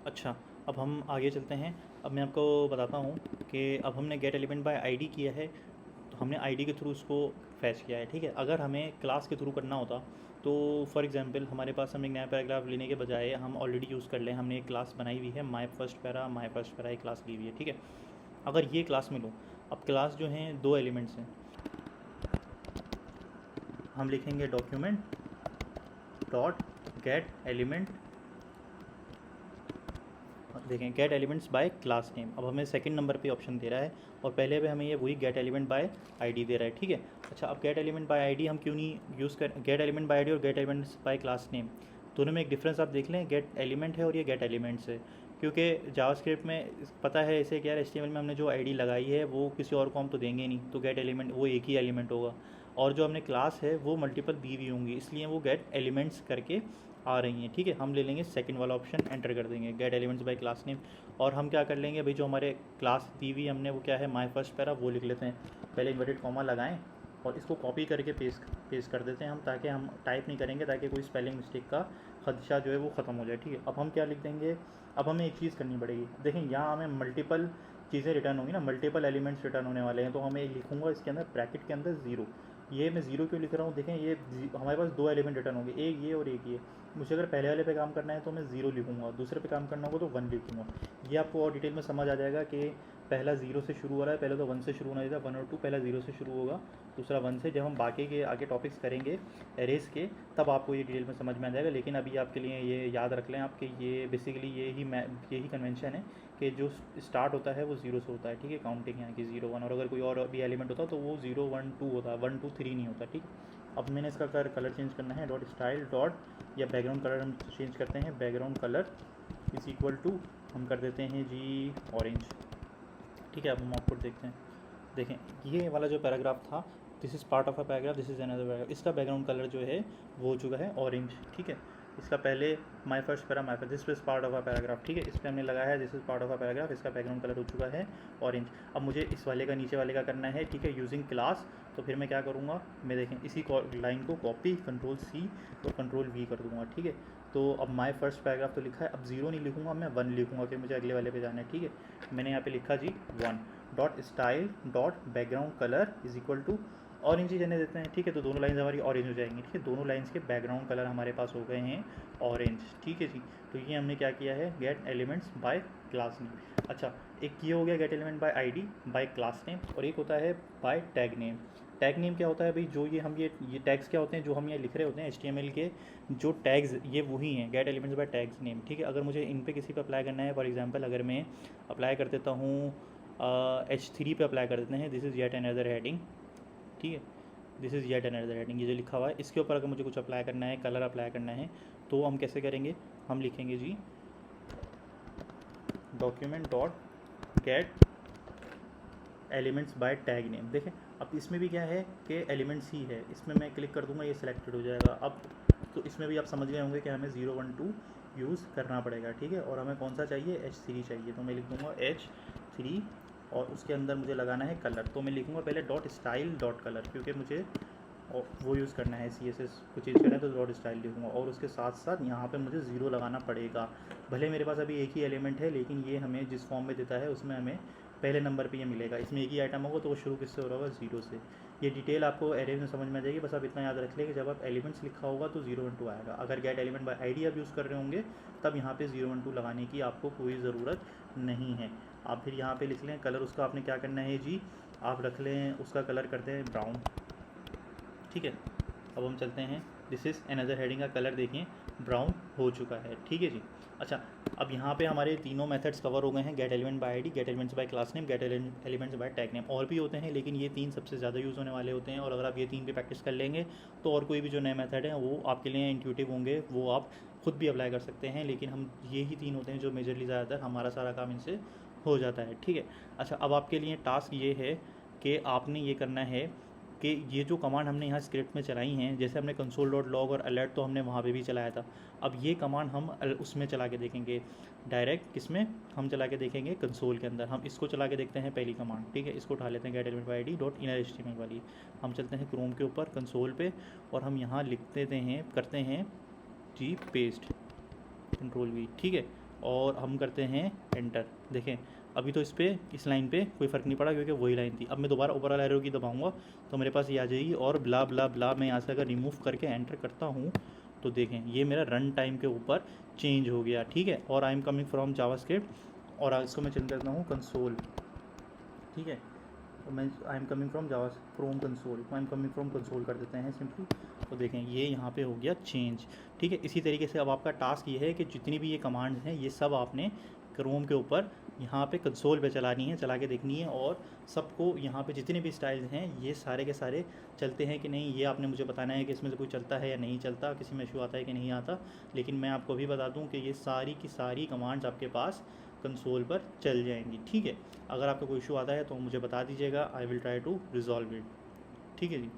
अच्छा, अब हम आगे चलते हैं। अब मैं आपको बताता हूँ कि अब हमने गेट एलिमेंट बाय आईडी किया है, तो हमने आईडी के थ्रू उसको फैच किया है, ठीक है। अगर हमें क्लास के थ्रू करना होता तो फॉर एग्जांपल हमारे पास हम एक नया पैराग्राफ लेने के बजाय हम ऑलरेडी यूज़ कर लें, हमने एक क्लास बनाई हुई है माई फर्स्ट पैरा एक क्लास ली हुई है, ठीक है। अगर ये क्लास में लूँ, अब क्लास जो हैं दो एलिमेंट्स हैं, हम लिखेंगे डॉक्यूमेंट डॉट गेट एलिमेंट, देखें gate elements by class name. अब हमें सेकंड नंबर पे ऑप्शन दे रहा है और पहले पे हमें ये वही गेट एलिमेंट बाय आईडी दे रहा है, ठीक है। अच्छा, अब गेट एलिमेंट बाय आईडी हम क्यों नहीं यूज़ कर, गेट एलिमेंट बाय आईडी और gate elements by class name दोनों में एक डिफरेंस आप देख लें, गेट एलिमेंट है और ये गेट एलिमेंट्स है। क्योंकि जावास्क्रिप्ट में पता है इसे क्या, एचटीएमएल में हमने जो आईडी लगाई है वो किसी और को हम तो देंगे नहीं, तो गेट एलिमेंट वो एक ही एलिमेंट होगा, और जो हमने क्लास है वो मल्टीपल दी हुई होंगी, इसलिए वो गेट एलिमेंट्स करके आ रही हैं, ठीक है। हम ले लेंगे सेकंड वाला ऑप्शन, एंटर कर देंगे gate elements by class name. और हम क्या कर लेंगे भाई, जो हमारे क्लास दी हुई हमने वो क्या है, माई फर्स्ट पैरा, वो लिख लेते हैं। पहले इन्वर्टेड कॉमा लगाएं और इसको कॉपी करके पेस्ट कर देते हैं हम, ताकि हम टाइप नहीं करेंगे, ताकि कोई स्पेलिंग मिस्टेक का खदशा जो है वो ख़त्म हो जाए, ठीक है। अब हम क्या लिख देंगे, अब हमें एक चीज़ करनी पड़ेगी, देखें यहाँ हमें मल्टीपल चीज़ें रिटर्न होंगी ना, मल्टीपल एलिमेंट्स रिटर्न होने वाले हैं, तो हमें लिखूँगा इसके अंदर ब्रैकेट के अंदर ज़ीरो। ये मैं ज़ीरो क्यों लिख रहा हूँ, देखें ये हमारे पास दो एलिमेंट रिटर्न होंगे, एक ये और एक ये। मुझे अगर पहले वाले पे काम करना है तो मैं ज़ीरो लिखूँगा, दूसरे पे काम करना होगा तो वन लिखूँगा। ये आपको और डिटेल में समझ आ जाएगा कि पहला ज़ीरो से शुरू हो रहा है, पहले तो वन से शुरू होना चाहिए, वन और टू, पहला ज़ीरो से शुरू होगा, दूसरा वन से। जब हम बाकी के आगे टॉपिक्स करेंगे एरेज के, तब आपको ये डिटेल में समझ में आ जाएगा, लेकिन अभी आपके लिए ये याद रख लें आप कि ये बेसिकली यही कन्वेंशन है कि जो स्टार्ट होता है वो ज़ीरो से होता है, ठीक है, काउंटिंग यहाँ की ज़ीरो वन, और अगर कोई और भी एलिमेंट होता तो वो ज़ीरो वन टू होता है, वन टू थ्री नहीं होता, ठीक। अब मैंने इसका कलर चेंज करना है, डॉट स्टाइल डॉट, या बैकग्राउंड कलर हम चेंज करते हैं, background colour is equal to हम कर देते हैं जी ऑरेंज, ठीक है। अब हम आउटपुट देखते हैं, देखें ये वाला जो पैराग्राफ था, this is part of a paragraph, this is another paragraph, इसका बैकग्राउंड कलर जो है वो हो चुका है ऑरेंज, ठीक है। इसका पहले my first para my first, this is part of a paragraph, ठीक है, इस पर हमने लगाया है this is part of a paragraph, इसका बैकग्राउंड कलर हो चुका है ऑरेंज। अब मुझे इस वाले का नीचे वाले का करना है, ठीक है, यूजिंग क्लास। तो फिर मैं क्या करूँगा, मैं देखें इसी लाइन को कॉपी कंट्रोल सी और कंट्रोल वी कर दूँगा, ठीक है। तो अब माई फर्स्ट पैराग्राफ तो लिखा है, अब ज़ीरो नहीं लिखूँगा, मैं वन लिखूँगा कि मुझे अगले वाले पे जाना है, ठीक है। मैंने यहाँ पे लिखा G one, dot style dot background colour is equal to orange ही रहने देते हैं, ठीक है। तो दोनों लाइंस हमारी ऑरेंज हो जाएंगी, ठीक है, दोनों लाइंस के बैकग्राउंड कलर हमारे पास हो गए हैं ऑरेंज, ठीक है जी। तो ये हमने क्या किया है, get elements by class name. अच्छा, एक ये हो गया get element by ID by class name, और एक होता है by tag name. Tag name क्या होता है भाई, जो ये टैग्स क्या होते हैं, जो हम ये लिख रहे होते हैं HTML के जो टैग्स, ये वही हैं gate elements bye tags name, ठीक है। अगर मुझे इन पे किसी पे अप्लाई करना है, फॉर एग्जांपल अगर मैं अप्लाई कर देता हूँ H3 पे अप्लाई कर देते हैं, this is yet another heading, ठीक है, this is yet another heading, ये जो लिखा हुआ है इसके ऊपर अगर मुझे कुछ अप्लाई करना है, कलर अप्लाई करना है, तो हम कैसे करेंगे, हम लिखेंगे जी document dot get elements by tag name. देखें अब इसमें भी क्या है कि एलिमेंट्स ही है, इसमें मैं क्लिक कर दूंगा, ये सिलेक्टेड हो जाएगा। अब तो इसमें भी आप समझ गए होंगे कि हमें 012 यूज़ करना पड़ेगा, ठीक है। और हमें कौन सा चाहिए, H3 चाहिए, तो मैं लिख दूंगा H3, और उसके अंदर मुझे लगाना है कलर, तो मैं लिखूँगा पहले डॉट स्टाइल डॉट कलर, क्योंकि मुझे वो यूज़ करना है, CSS को चेंज करना है, तो डॉट स्टाइल लिखूँगा, और उसके साथ साथ यहाँ पे मुझे ज़ीरो लगाना पड़ेगा। भले मेरे पास अभी एक ही एलिमेंट है, लेकिन ये हमें जिस फॉर्म में देता है उसमें हमें पहले नंबर पे ये मिलेगा, इसमें एक ही आइटम होगा, तो वो शुरू किससे हो रहा होगा, ज़ीरो से। ये डिटेल आपको एरे में समझ में आ जाएगी, बस आप इतना याद रख लें कि जब आप एलिमेंट्स लिखा होगा तो 012 आएगा। अगर गेट एलिमेंट बाय आईडी आप यूज़ कर रहे होंगे, तब यहाँ पे 012 लगाने की आपको कोई ज़रूरत नहीं है। आप फिर यहाँ पे लिख लें कलर, उसका आपने क्या करना है जी, आप रख लें उसका कलर करते हैं ब्राउन, ठीक है। अब हम चलते हैं, दिस इज़ अनदर हेडिंग का कलर देखिए ब्राउन हो चुका है, ठीक है जी। अच्छा, अब यहाँ पे हमारे तीनों मेथड्स कवर हो गए हैं, gate element by ID, gate elements by class name, gate elements by tag name. और भी होते हैं, लेकिन ये तीन सबसे ज़्यादा यूज़ होने वाले होते हैं, और अगर आप ये तीन पे प्रैक्टिस कर लेंगे तो और कोई भी जो नए मेथड हैं वो आपके लिए इंट्यूटिव होंगे, वो आप खुद भी अप्लाई कर सकते हैं। लेकिन हम ये ही तीन होते हैं जो मेजरली ज़्यादातर हमारा सारा काम इनसे हो जाता है, ठीक है। अच्छा, अब आपके लिए टास्क ये है कि आपने ये करना है कि ये जो कमांड हमने यहाँ स्क्रिप्ट में चलाई हैं, जैसे हमने कंसोल डॉट लॉग और अलर्ट तो हमने वहाँ पे भी चलाया था, अब ये कमांड हम उसमें चला के देखेंगे डायरेक्ट, किसमें हम चला के देखेंगे, कंसोल के अंदर। हम इसको चला के देखते हैं पहली कमांड, ठीक है, इसको उठा लेते हैं gate element by ID dot inner HTML वाली। हम चलते हैं क्रोम के ऊपर कंसोल पे, और हम यहाँ लिख देते हैं, करते हैं जी पेस्ट, कंट्रोल V, ठीक है। और हम करते हैं एंटर। देखें अभी तो इस लाइन पे कोई फ़र्क नहीं पड़ा क्योंकि वही लाइन थी। अब मैं दोबारा ऊपर वाला एरो की दबाऊंगा तो मेरे पास ये आ जाएगी और ब्ला ब्ला ब्ला मैं यहाँ से अगर रिमूव करके एंटर करता हूँ तो देखें ये मेरा रन टाइम के ऊपर चेंज हो गया, ठीक है। और I am coming from JavaScript और इसको मैं चेंज करता हूँ कंसोल, ठीक है। तो मैं I am coming from Java from console, I am coming from console कर देते हैं सिंपली। तो देखें ये यहाँ पे हो गया चेंज, ठीक है। इसी तरीके से अब आपका टास्क ये है कि जितनी भी ये कमांड्स हैं ये सब आपने क्रोम के ऊपर यहाँ पे कंसोल पे चलानी है, चला के देखनी है और सबको यहाँ पे जितने भी स्टाइल्स हैं ये सारे के सारे चलते हैं कि नहीं, ये आपने मुझे बताना है कि इसमें से कोई चलता है या नहीं चलता, किसी में इशू आता है कि नहीं आता। लेकिन मैं आपको अभी बता दूँ कि ये सारी की सारी कमांड्स आपके पास कंसोल पर चल जाएंगी, ठीक है। अगर आपका कोई इशू आता है तो मुझे बता दीजिएगा, I will try to resolve it, ठीक है जी।